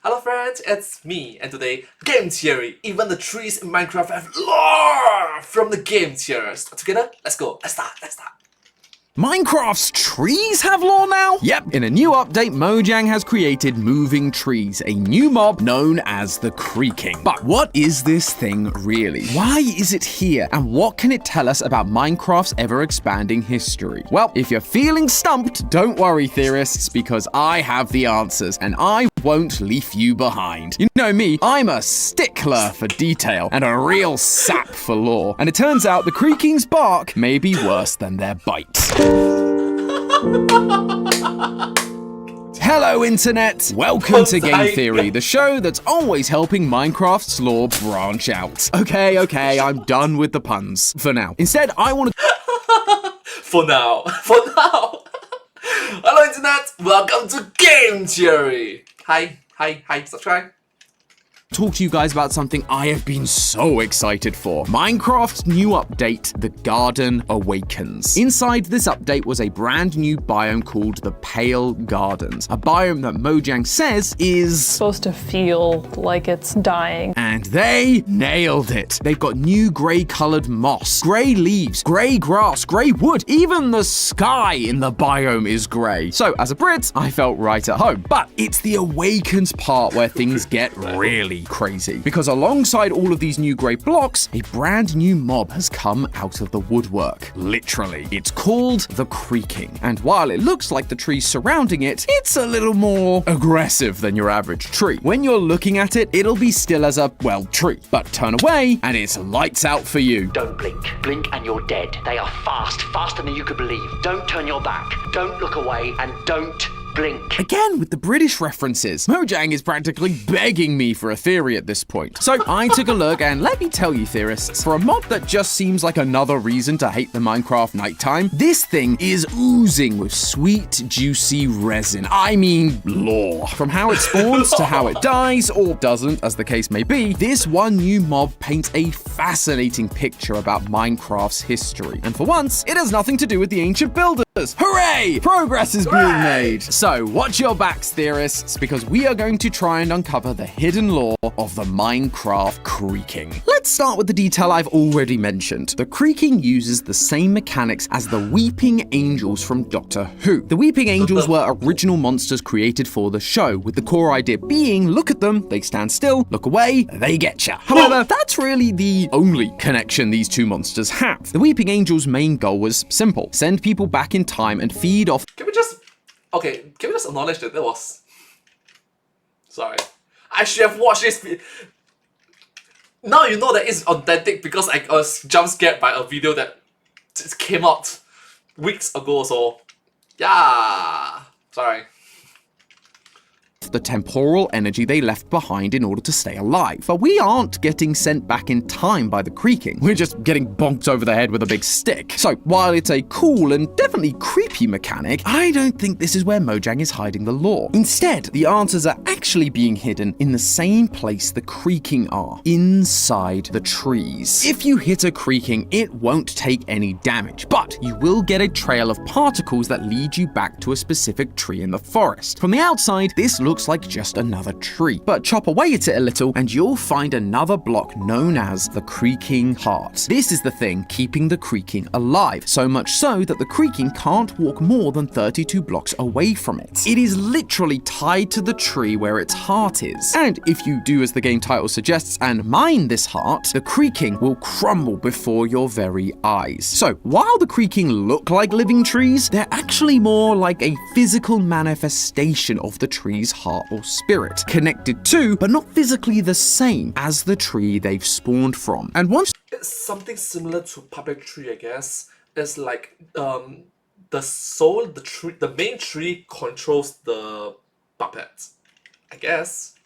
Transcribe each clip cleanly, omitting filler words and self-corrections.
Hello friends, it's me, and today, Game Theory. Even the trees in Minecraft have lore from the game theorists. Together, let's go. Let's start. Minecraft's trees have lore now? Yep, in a new update, Mojang has created moving trees, a new mob known as the creaking. But what is this thing really? Why is it here? And what can it tell us about Minecraft's ever-expanding history? Well, if you're feeling stumped, don't worry, theorists, because I have the answers, and I won't leave you behind. You know me, I'm a stickler for detail and a real sap for lore. And it turns out the creaking's bark may be worse than their bite. Hello internet! Welcome to Game Theory, the show that's always helping Minecraft's lore branch out. Okay, I'm done with the puns. For now. Instead, I want to... For now. Hello internet, welcome to Game Theory. Hi, subscribe. talk to you guys about something I have been so excited for. Minecraft's new update, The Garden Awakens. Inside this update was a brand new biome called the Pale Gardens, a biome that Mojang says is supposed to feel like it's dying. And they nailed it. They've got new grey-colored moss, grey leaves, grey grass, grey wood, even the sky in the biome is grey. So as a Brit, I felt right at home. But it's the Awakens part where things get really crazy, because alongside all of these new grey blocks, a brand new mob has come out of the woodwork. Literally. It's called the Creaking, and while it looks like the trees surrounding it, it's a little more aggressive than your average tree. When you're looking at it, it'll be still as a, well, tree, but turn away and it's lights out for you. Don't blink. Blink and you're dead. They are fast, faster than you could believe. Don't turn your back. Don't look away, and don't blink. Again, with the British references. Mojang is practically begging me for a theory at this point. So I took a look, and let me tell you, theorists, for a mob that just seems like another reason to hate the Minecraft nighttime, this thing is oozing with sweet, juicy resin. I mean, lore. From how it spawns to how it dies, or doesn't, as the case may be, this one new mob paints a fascinating picture about Minecraft's history. And for once, it has nothing to do with the ancient builders. Hooray! Progress is being made. So watch your backs, theorists, because we are going to try and uncover the hidden lore of the Minecraft creaking. Let's start with the detail I've already mentioned. The creaking uses the same mechanics as the Weeping Angels from Doctor Who. The Weeping Angels were original monsters created for the show, with the core idea being, look at them, they stand still, look away, they get ya. However, that's really the only connection these two monsters have. The Weeping Angels' main goal was simple: send people back in time and feed off. Can we just acknowledge that was... Sorry. I should have watched this Now you know that it's authentic because I was jump scared by a video that just came out weeks ago, so... Yeah. Sorry. The temporal energy they left behind in order to stay alive. But we aren't getting sent back in time by the creaking. We're just getting bonked over the head with a big stick. So while it's a cool and definitely creepy mechanic, I don't think this is where Mojang is hiding the lore. Instead, the answers are actually being hidden in the same place the creaking are, inside the trees. If you hit a creaking, it won't take any damage, but you will get a trail of particles that lead you back to a specific tree in the forest. From the outside, this looks like just another tree, but chop away at it a little and you'll find another block known as the Creaking Heart. This is the thing keeping the creaking alive, so much so that the creaking can't walk more than 32 blocks away from it. It is literally tied to the tree where its heart is, and if you do as the game title suggests and mine this heart, the creaking will crumble before your very eyes. So while the creaking look like living trees, they're actually more like a physical manifestation of the tree's heart or spirit, connected to, but not physically the same as the tree they've spawned from. And once it's something similar to puppetry, I guess. It's like the soul, the main tree controls the puppet, I guess.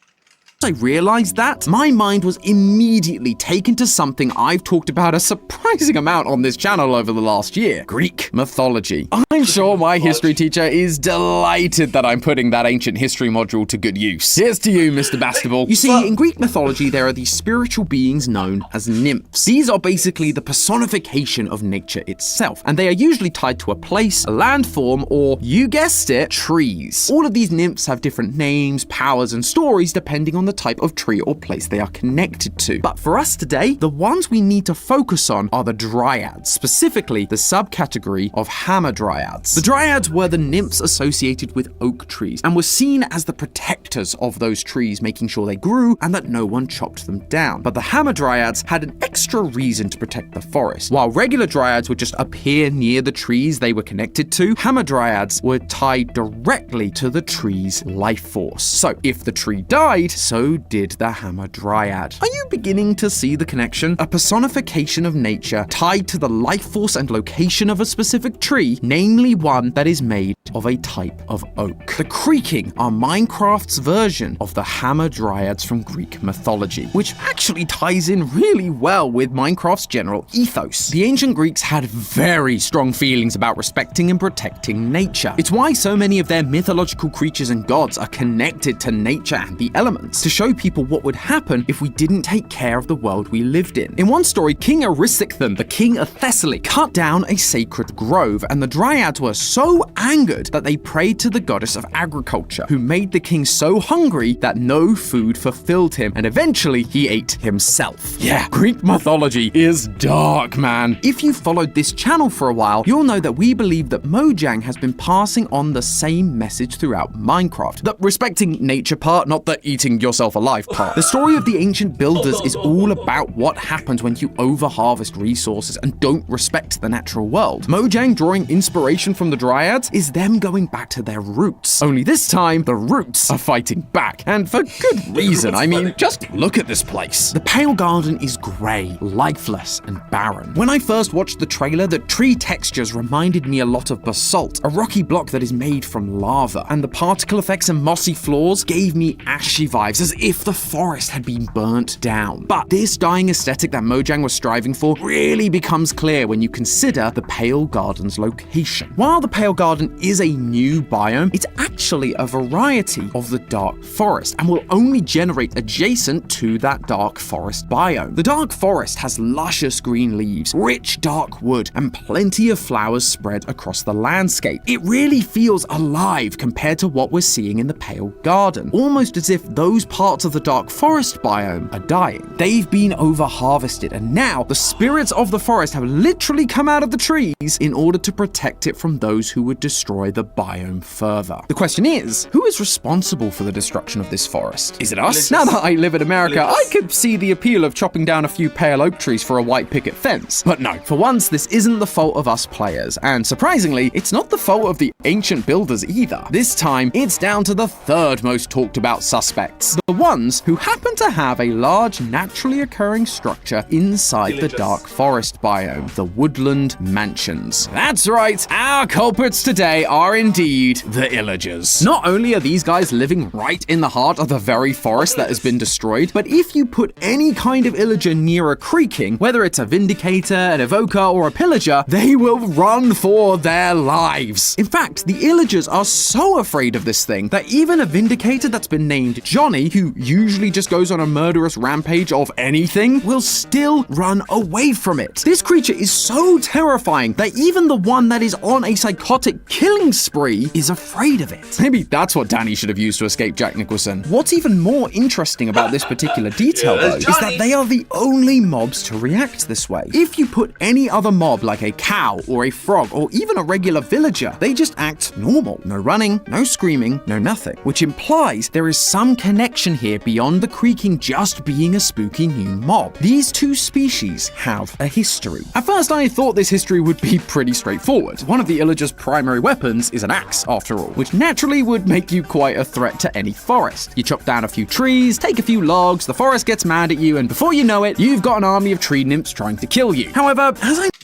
I realized that, my mind was immediately taken to something I've talked about a surprising amount on this channel over the last year: Greek mythology. I'm sure my history teacher is delighted that I'm putting that ancient history module to good use. Here's to you, Mr. Bastable. You see, in Greek mythology, there are these spiritual beings known as nymphs. These are basically the personification of nature itself, and they are usually tied to a place, a landform, or, you guessed it, trees. All of these nymphs have different names, powers, and stories depending on the type of tree or place they are connected to. But for us today, the ones we need to focus on are the dryads, specifically the subcategory of hamadryads. The dryads were the nymphs associated with oak trees and were seen as the protectors of those trees, making sure they grew and that no one chopped them down. But the hamadryads had an extra reason to protect the forest. While regular dryads would just appear near the trees they were connected to, hamadryads were tied directly to the tree's life force. So if the tree died, so did the hamadryad. Are you beginning to see the connection? A personification of nature tied to the life force and location of a specific tree, namely one that is made of a type of oak. The creaking are Minecraft's version of the hamadryads from Greek mythology, which actually ties in really well with Minecraft's general ethos. The ancient Greeks had very strong feelings about respecting and protecting nature. It's why so many of their mythological creatures and gods are connected to nature and the elements, to show people what would happen if we didn't take care of the world we lived in. In one story, King Erysichthon, the king of Thessaly, cut down a sacred grove, and the dryads were so angered that they prayed to the goddess of agriculture, who made the king so hungry that no food fulfilled him, and eventually he ate himself. Yeah, Greek mythology is dark, man. If you've followed this channel for a while, you'll know that we believe that Mojang has been passing on the same message throughout Minecraft. The respecting nature part, not the eating yourself alive part. The story of the ancient builders is all about what happens when you over-harvest resources and don't respect the natural world. Mojang, drawing inspiration from the dryads, is them going back to their roots. Only this time, the roots are fighting back, and for good reason. I mean, just look at this place. The Pale Garden is grey, lifeless, and barren. When I first watched the trailer, the tree textures reminded me a lot of basalt, a rocky block that is made from lava, and the particle effects and mossy floors gave me ashy vibes, as if the forest had been burnt down. But this dying aesthetic that Mojang was striving for really becomes clear when you consider the Pale Garden's location. While the Pale Garden is a new biome, it's actually a variety of the dark forest and will only generate adjacent to that dark forest biome. The dark forest has luscious green leaves, rich dark wood, and plenty of flowers spread across the landscape. It really feels alive compared to what we're seeing in the Pale Garden, almost as if those parts of the dark forest biome are dying. They've been over-harvested, and now the spirits of the forest have literally come out of the trees in order to protect it from those who would destroy the biome further. The question is, who is responsible for the destruction of this forest? Is it us? Now that I live in America, I could see the appeal of chopping down a few pale oak trees for a white picket fence. But no, for once, this isn't the fault of us players, and surprisingly, it's not the fault of the ancient builders either. This time, it's down to the third most talked about suspects, the ones who happen to have a large naturally occurring structure inside the dark forest biome, the woodland mansions. That's right, our culprits today are indeed the illagers. Not only are these guys living right in the heart of the very forest that has been destroyed, but if you put any kind of illager near a creaking, whether it's a vindicator, an evoker, or a pillager, they will run for their lives. In fact, the illagers are so afraid of this thing that even a vindicator that's been named Johnny, who usually just goes on a murderous rampage of anything, will still run away from it. This creature is so terrifying that even the one that is on a psychotic killing spree is afraid of it. Maybe that's what Danny should have used to escape Jack Nicholson. What's even more interesting about this particular detail, though, is that they are the only mobs to react this way. If you put any other mob like a cow or a frog or even a regular villager, they just act normal. No running, no screaming, no nothing. Which implies there is some connection here beyond the creaking just being a spooky new mob. These two species have a history. At first I thought this history would be pretty straightforward. One of the illager's primary weapons is an axe, after all, which naturally would make you quite a threat to any forest. You chop down a few trees, take a few logs, the forest gets mad at you, and before you know it, you've got an army of tree nymphs trying to kill you. However,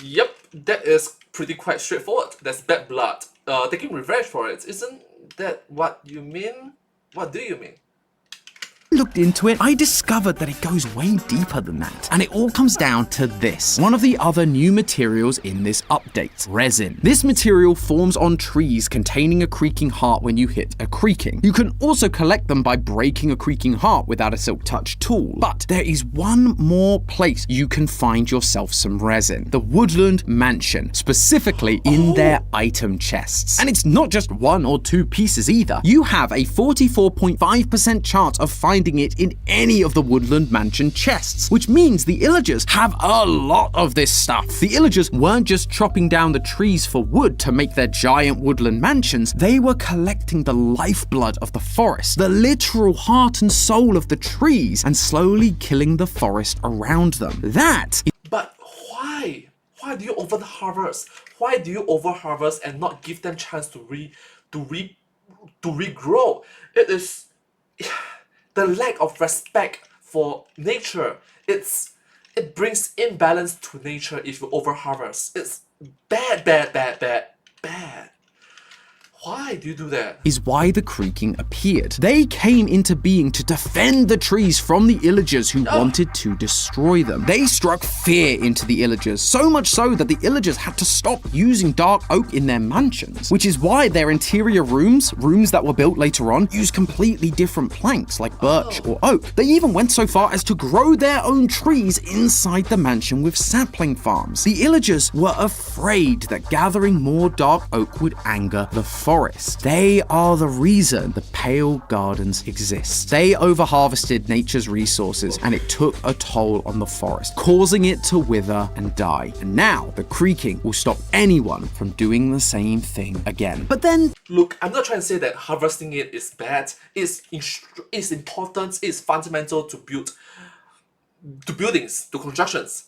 Yep, that is pretty quite straightforward. That's bad blood. Taking revenge for it. Isn't that what you mean? What do you mean? looked into it, I discovered that it goes way deeper than that. And it all comes down to this. One of the other new materials in this update, resin. This material forms on trees containing a creaking heart when you hit a creaking. You can also collect them by breaking a creaking heart without a silk touch tool. But there is one more place you can find yourself some resin. The Woodland Mansion, specifically in their item chests. And it's not just 1 or 2 pieces either. You have a 44.5% chance of finding it in any of the Woodland Mansion chests, which means the Illagers have a lot of this stuff. The Illagers weren't just chopping down the trees for wood to make their giant woodland mansions, they were collecting the lifeblood of the forest, the literal heart and soul of the trees, and slowly killing the forest around them. But why? Why do you over-harvest? Why do you over-harvest and not give them chance to regrow? It is the lack of respect for nature. It brings imbalance to nature if you over-harvest. It's bad. Why do you do that? Is why the creaking appeared. They came into being to defend the trees from the Illagers who wanted to destroy them. They struck fear into the Illagers, so much so that the Illagers had to stop using dark oak in their mansions, which is why their interior rooms that were built later on, used completely different planks like birch or oak. They even went so far as to grow their own trees inside the mansion with sapling farms. The Illagers were afraid that gathering more dark oak would anger the forest. They are the reason the Pale Gardens exist. They over-harvested nature's resources and it took a toll on the forest, causing it to wither and die. And now the creaking will stop anyone from doing the same thing again. But then, look, I'm not trying to say that harvesting it is bad. It's important, it's fundamental to buildings, to constructions.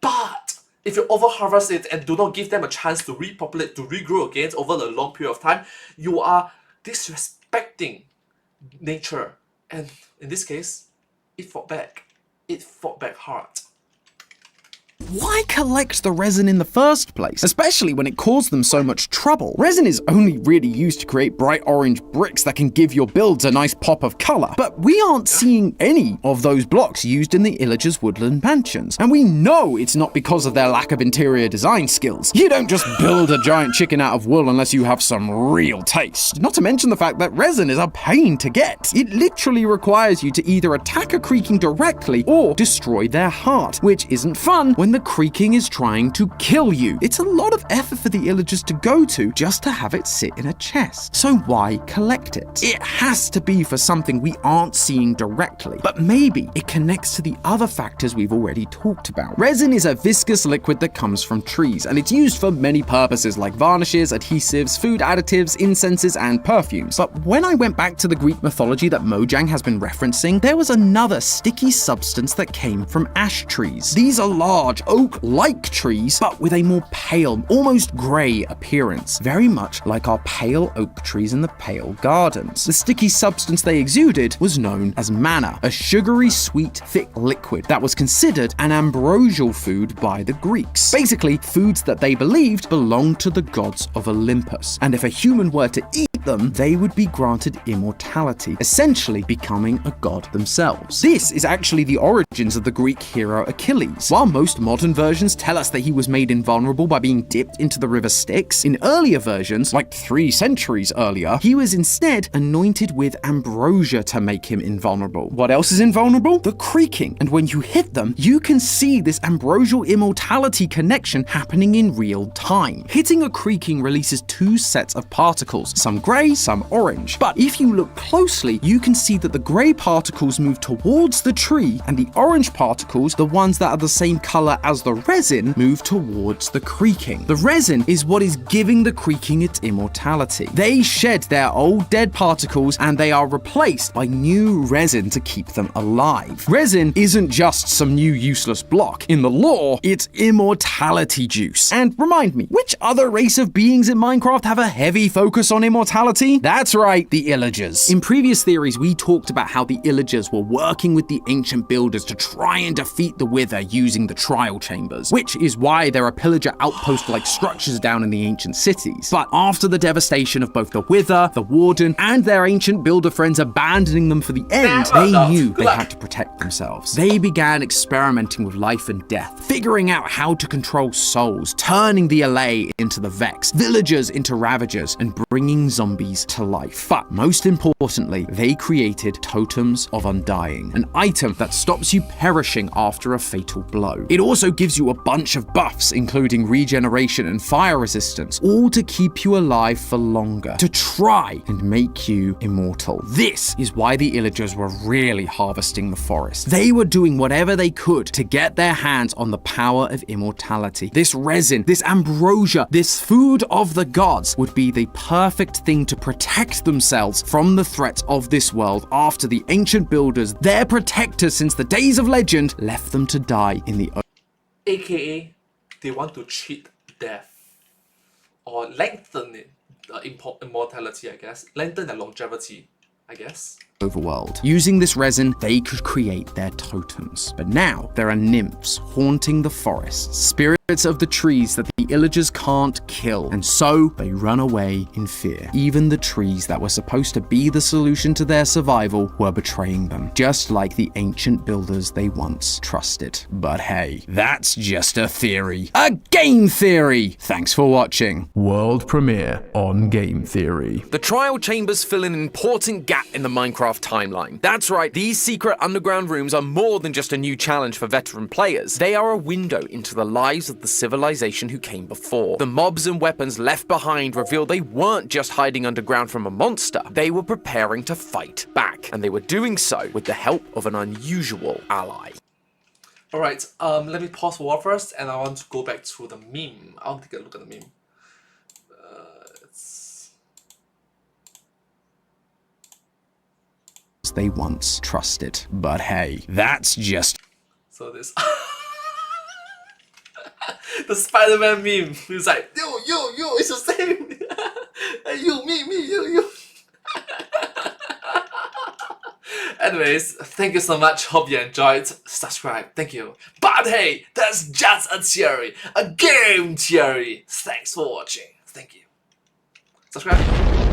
But if you over-harvest it and do not give them a chance to repopulate, to regrow again over a long period of time, you are disrespecting nature. And in this case, it fought back. It fought back hard. why collect the resin in the first place? Especially when it caused them so much trouble. Resin is only really used to create bright orange bricks that can give your builds a nice pop of color. But we aren't seeing any of those blocks used in the Illagers' woodland mansions. And we know it's not because of their lack of interior design skills. You don't just build a giant chicken out of wool unless you have some real taste. Not to mention the fact that resin is a pain to get. It literally requires you to either attack a creaking directly or destroy their heart, which isn't fun when the creaking is trying to kill you. It's a lot of effort for the Illagers to go to just to have it sit in a chest. So why collect it? It has to be for something we aren't seeing directly, but maybe it connects to the other factors we've already talked about. Resin is a viscous liquid that comes from trees, and it's used for many purposes like varnishes, adhesives, food additives, incenses, and perfumes. But when I went back to the Greek mythology that Mojang has been referencing, there was another sticky substance that came from ash trees. These are large, oak-like trees, but with a more pale, almost grey appearance, very much like our pale oak trees in the Pale Gardens. The sticky substance they exuded was known as manna, a sugary, sweet, thick liquid that was considered an ambrosial food by the Greeks. Basically, foods that they believed belonged to the gods of Olympus, and if a human were to eat them, they would be granted immortality, essentially becoming a god themselves. This is actually the origins of the Greek hero Achilles. While most modern versions tell us that he was made invulnerable by being dipped into the river Styx, in earlier versions, like 3 centuries earlier, he was instead anointed with ambrosia to make him invulnerable. What else is invulnerable? The creaking. And when you hit them, you can see this ambrosial immortality connection happening in real time. Hitting a creaking releases 2 sets of particles, some grey, some orange. But if you look closely, you can see that the grey particles move towards the tree, and the orange particles, the ones that are the same colour as the resin, move towards the creaking. The resin is what is giving the creaking its immortality. They shed their old dead particles and they are replaced by new resin to keep them alive. Resin isn't just some new useless block. In the lore, it's immortality juice. And remind me, which other race of beings in Minecraft have a heavy focus on immortality? That's right, the Illagers. In previous theories, we talked about how the Illagers were working with the ancient builders to try and defeat the Wither using the trial trial chambers, which is why there are pillager outpost-like structures down in the ancient cities. But after the devastation of both the Wither, the Warden, and their ancient builder friends abandoning them for the end, they knew they had to protect themselves. They began experimenting with life and death, figuring out how to control souls, turning the Allay into the Vex, villagers into Ravagers, and bringing zombies to life. But most importantly, they created Totems of Undying, an item that stops you perishing after a fatal blow. It also gives you a bunch of buffs, including regeneration and fire resistance, all to keep you alive for longer, to try and make you immortal. This is why the Illagers were really harvesting the forest. They were doing whatever they could to get their hands on the power of immortality. This resin, this ambrosia, this food of the gods would be the perfect thing to protect themselves from the threats of this world after the ancient builders, their protectors since the days of legend, left them to die in the AKA, they want to cheat death. Or lengthen it, immortality, I guess. Lengthen their longevity, I guess. overworld. Using this resin, they could create their totems. But now, there are nymphs haunting the forests, spirits of the trees that the Illagers can't kill, and so they run away in fear. Even the trees that were supposed to be the solution to their survival were betraying them, just like the ancient builders they once trusted. But hey, that's just a theory. A game theory! Thanks for watching. World premiere on Game Theory. The trial chambers fill an important gap in the Minecraft timeline. That's right, these secret underground rooms are more than just a new challenge for veteran players. They are a window into the lives of the civilization who came before. The mobs and weapons left behind reveal they weren't just hiding underground from a monster, they were preparing to fight back, and they were doing so with the help of an unusual ally. Alright, let me pause for a while first, and I want to go back to the meme. I want to take a look at the meme. They once trusted. But hey, that's just... So this... the Spider-Man meme. He's like, yo, it's the same. Hey, you, me, you. Anyways, thank you so much. Hope you enjoyed. Subscribe. Thank you. But hey, that's just a theory. A game theory. Thanks for watching. Thank you. Subscribe.